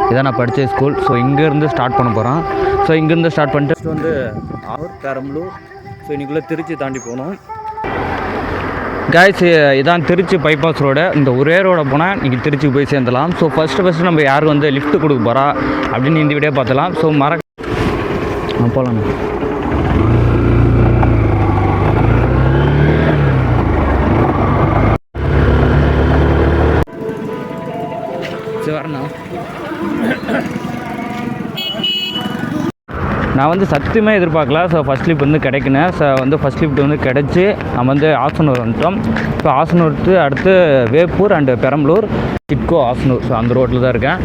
இதான் நான் படித்த ஸ்கூல். ஸோ இங்கேருந்து ஸ்டார்ட் பண்ண போகிறோம். ஸோ இங்கேருந்து ஸ்டார்ட் பண்ணிட்டு வந்து பெரம்பலூர். ஸோ இன்றைக்குள்ளே திருச்சி தாண்டி போகணும். காய்ஸ், இதான் திருச்சி பைபாஸ் ரோடு. இந்த ஒரே ரோட போனால் நீங்கள் திருச்சி போய் சேர்ந்தலாம். ஸோ ஃபஸ்ட்டு நம்ம யார் வந்து லிஃப்ட் கொடுக்க போகிறா அப்படின்னு இந்த வீடியோ பார்த்தலாம். ஸோ போகலாம். சரி வரண்ணா. நான் வந்து சத்தியமாக எதிர்பார்க்கல. ஸோ ஃபஸ்ட் லிஃப்ட் வந்து கிடைக்கணும். ஸோ வந்து ஃபஸ்ட் லிஃப்ட் வந்து கிடச்சி நம்ம வந்து ஆசனூர் வந்துட்டோம். ஸோ ஆசனூருக்கு அடுத்து வேப்பூர் அண்டு பெரம்பலூர், சிட்கோ, ஆசனூர். ஸோ அந்த ரோட்டில் தான் இருக்கேன்.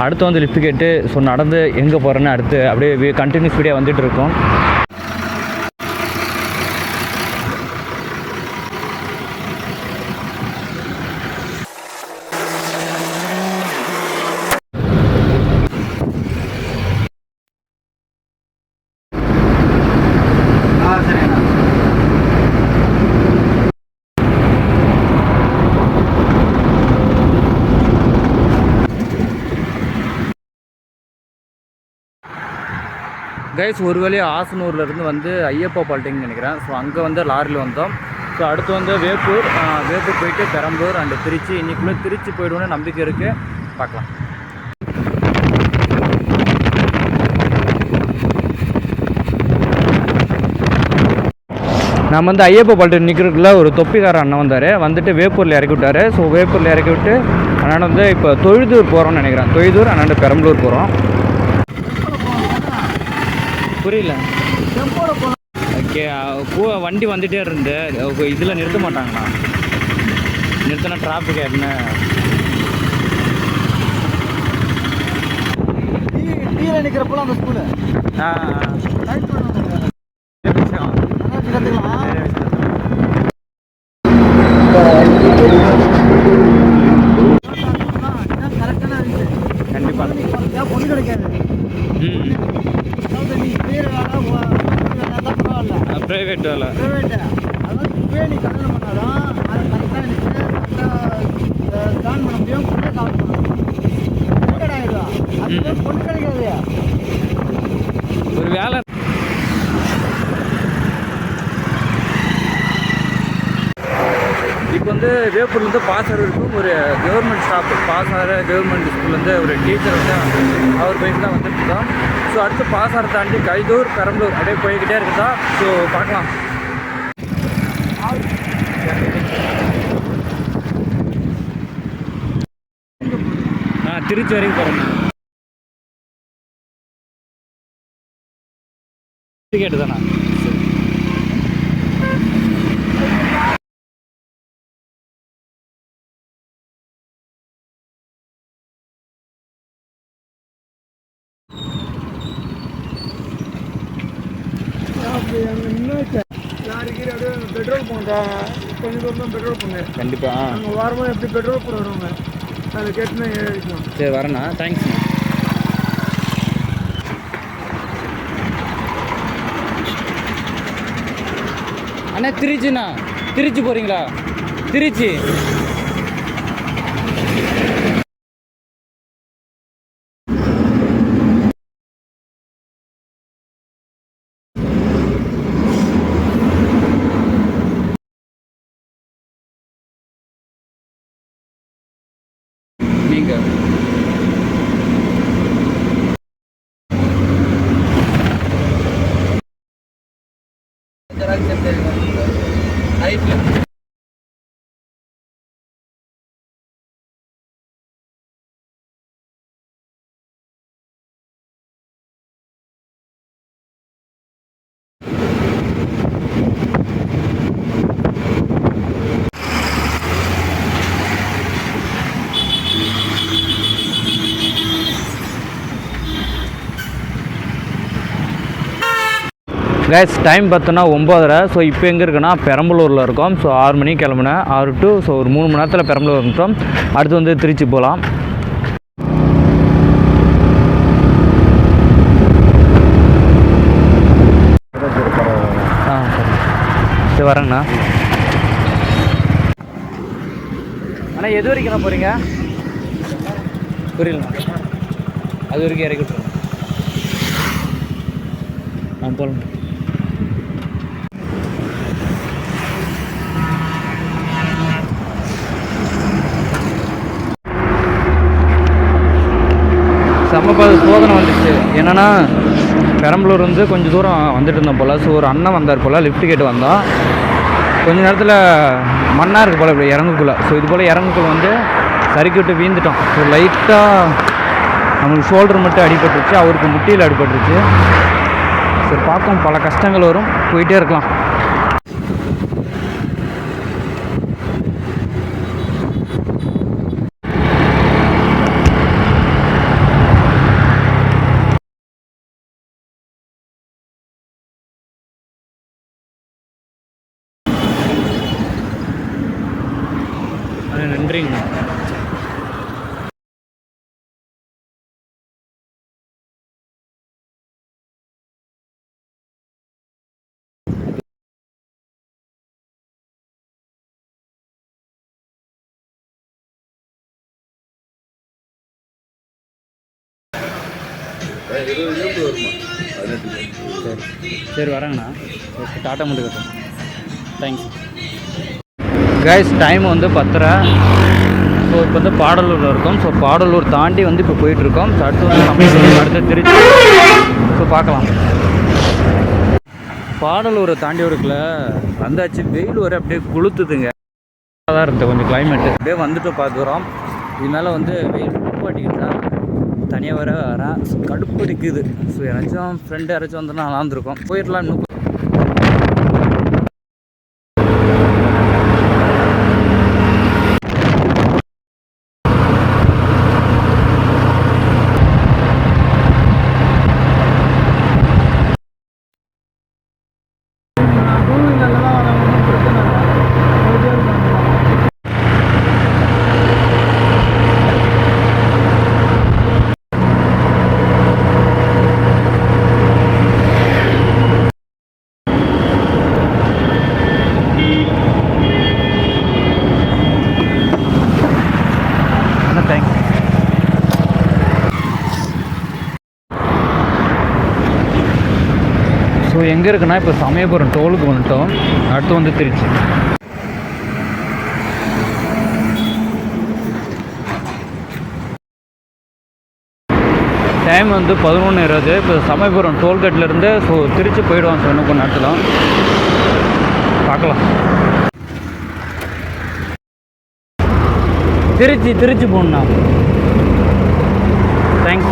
அடுத்து வந்து லிஃப்ட் கேட்டு ஸோ நடந்து எங்கே போகிறேன்னு அடுத்து அப்படியே கண்டினியூஸ் வீடியோ வந்துட்டு இருக்கோம். கைஸ், ஒரு வழியாக ஆசனூர்லேருந்து வந்து ஐயப்பா பால்ட்டிங்னு நினைக்கிறேன். ஸோ அங்கே வந்து லாரியில் வந்தோம். ஸோ அடுத்து வந்து வேப்பூர் போயிட்டு பெரம்பலூர் அண்டு திருச்சி. இன்றைக்குள்ளே திருச்சி போய்டுவோன்னு நம்பிக்கை இருக்குது. பார்க்கலாம். நம்ம வந்து ஐயப்பா பால்ட்டிங் நிற்கிறதுக்குள்ள ஒரு தொப்பிக்கார அண்ணன் வந்தார். வந்துட்டு வேப்பூரில் இறக்கி விட்டார். ஸோ வேப்பூரில் இறக்கி விட்டு அண்ணன் வந்து இப்போ தொழுதூர் போகிறோம்னு நினைக்கிறேன். தொழுதூர் அண்ணன் பெரம்பலூர் போகிறோம். புரியல. ஓகே, வண்டி வந்துகிட்டே இருந்து இதில் நிறுத்த மாட்டாங்கண்ணா. நிறுத்தினா டிராஃபிக் ஆகிடுன்னு. நிற்கிறப்போ அந்த ஸ்கூலு கண்டிப்பாக பொண்ணு கிடைக்காது. ப்ரைவேட் வேலை அதாவது இப்போயே நீ கல்யாணம் பண்ணாதான் அதை கரெக்டாக எனக்கு கரெக்டாக பிளான் பண்ண முடியும். பொண்ணை கால் பண்ணணும். ஆகிடுவா அது பொண்ணு கிடைக்காது. ஒரு வேலை இப்போ வந்து வேப்பூர்லேருந்து பாசார் இருக்கும். ஒரு கவர்மெண்ட் ஸ்டாஃப் பாசார் கவர்மெண்ட் ஸ்கூல்லேருந்து ஒரு டீச்சர் வந்து அவர் போயிட்டு தான் வந்துட்டுருக்கோம். ஸோ அடுத்து பாசாரை தாண்டி கைதூர், பெரம்பலூர் அப்படியே போய்கிட்டே இருக்குதா. ஸோ பார்க்கலாம். திருச்சி வரைக்கும் போகிறேன். டிக்கெட்டு தானே. பெட்ரோல் போங்க. கொஞ்சம் தூரம் தான் பெட்ரோல் போங்க. கண்டிப்பாக நாங்கள் வாரமாக எப்படி பெட்ரோல் போட வருவாங்க. அதை கேட்டுனா ஏறிக்கலாம். சரி வரேண்ணா. தேங்க்ஸ்ண்ணா. அண்ணா திருச்சிண்ணா. திருச்சி போகிறீங்களா? திருச்சி நீங்கள் கைஸ், டைம் பார்த்தோன்னா 9:30. ஸோ இப்போ எங்கே இருக்குன்னா பெரம்பலூரில் இருக்கோம். ஸோ 6 மணிக்கு கிளம்புனேன். 6 to ஸோ ஒரு 3 மணி நேரத்தில் பெரம்பலூர் வந்துட்டோம். அடுத்து வந்து திருச்சி போகலாம். சரி வரேங்கண்ணா. அண்ணா எது வரைக்கும் போகிறீங்க? புரியல, அது வரைக்கும் இறக்கி விட்ருங்க. போகலாம். செம்ம சோதனை வந்துச்சு. என்னென்னா பெரம்பலூர் வந்து கொஞ்சம் தூரம் வந்துட்டு இருந்தோம் போல். ஸோ ஒரு அண்ணன் வந்தார் போல், லிஃப்ட் கேட்டு வந்தோம். கொஞ்ச நேரத்தில் மண்ணாக இருக்குது போல் இப்படி இறங்குக்குள்ளே. ஸோ இது போல் இறங்குக்குள்ள வந்து சறுக்கி விட்டு வீழ்ந்துட்டோம். ஸோ லைட்டாக நம்மளுக்கு ஷோல்டர் மட்டும் அடிபட்டுருச்சு, அவருக்கு முட்டியில் அடிபட்டுருச்சு. சரி பார்க்கும், பல கஷ்டங்கள் வரும், போயிட்டே இருக்கலாம். நன்றிங்க. சரி வரேங்கண்ணா. ஓகே, டாட்டா மட்டும் கட்டும். Thanks guys. டைம் வந்து 10:30. ஸோ இப்போ வந்து பாடலூரில் இருக்கோம். ஸோ பாடலூர் தாண்டி வந்து இப்போ போயிட்டுருக்கோம். ஸோ அடுத்து வந்து நம்ம அடுத்து திருச்சி. ஸோ பார்க்கலாம். பாடலூரை தாண்டி ஒருக்குள்ள வந்தாச்சு. வெயில் வர அப்படியே குளுத்துதுங்க. தான் இருந்தது கொஞ்சம் கிளைமேட்டு. அப்படியே வந்துட்டு பார்க்குறோம். இது மேலே வந்து வெயில் ரொம்ப அடிக்குதா, தனியாக வர வரேன். ஸோ கடுப்பு அடிக்குது. ஸோ யாராச்சும் ஃப்ரெண்டு யாராச்சும் வந்தோன்னா நல்லா இருந்திருக்கும். போயிடலாம். இன்னும் ஸோ எங்கே இருக்குன்னா இப்போ சமயபுரம் டோலுக்கு வந்துட்டோம். அடுத்து வந்து திருச்சி. டைம் வந்து 11:20. இப்போ சமயபுரம் டோல்கேட்லேருந்து ஸோ திருச்சி போயிடுவோம். ஸோ இன்னும் கொஞ்சம் நேரத்தில் பார்க்கலாம். திருச்சி போகணுண்ணா. தேங்க்ஸ்.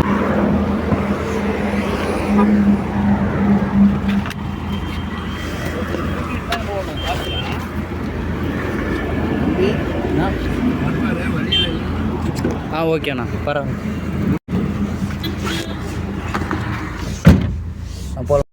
ஓகேண்ணா, பரவாயில்ல. போகலாம்.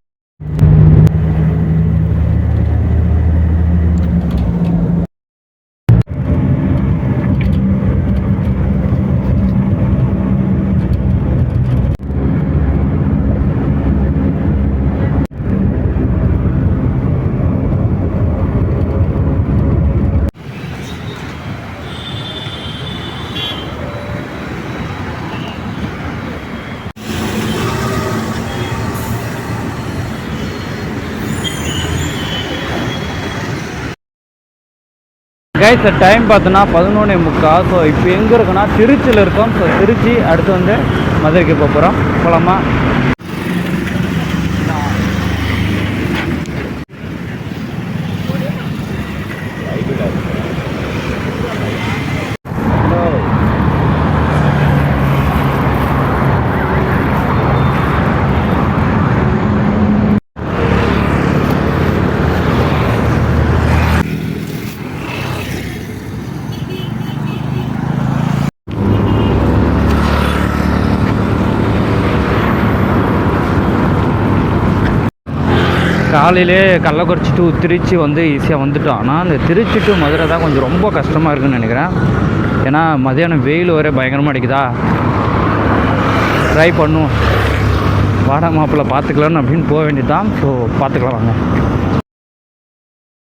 கைஸ் டைம் பார்த்தோன்னா 11:45. ஸோ இப்போ எங்கே இருக்குன்னா திருச்சியில் இருக்கோம். ஸோ திருச்சி அடுத்து வந்து மதுரைக்கு போகிறோம். போகலாமா? காலையிலே கள்ளக்குறிச்சி டு திருச்சி வந்து ஈஸியாக வந்துட்டோம். ஆனால் அந்த திருச்சி டு மதுரை தான் கொஞ்சம் ரொம்ப கஷ்டமாக இருக்குதுன்னு நினைக்கிறேன். ஏன்னா மதியானம் வெயில் வர பயங்கரமாக அடிக்குதா. ட்ரை பண்ணுவோம். வாடா மாப்பிள்ளை பார்த்துக்கலான்னு அப்படின்னு போக வேண்டியதான். ஸோ பார்த்துக்கலாம் வாங்க.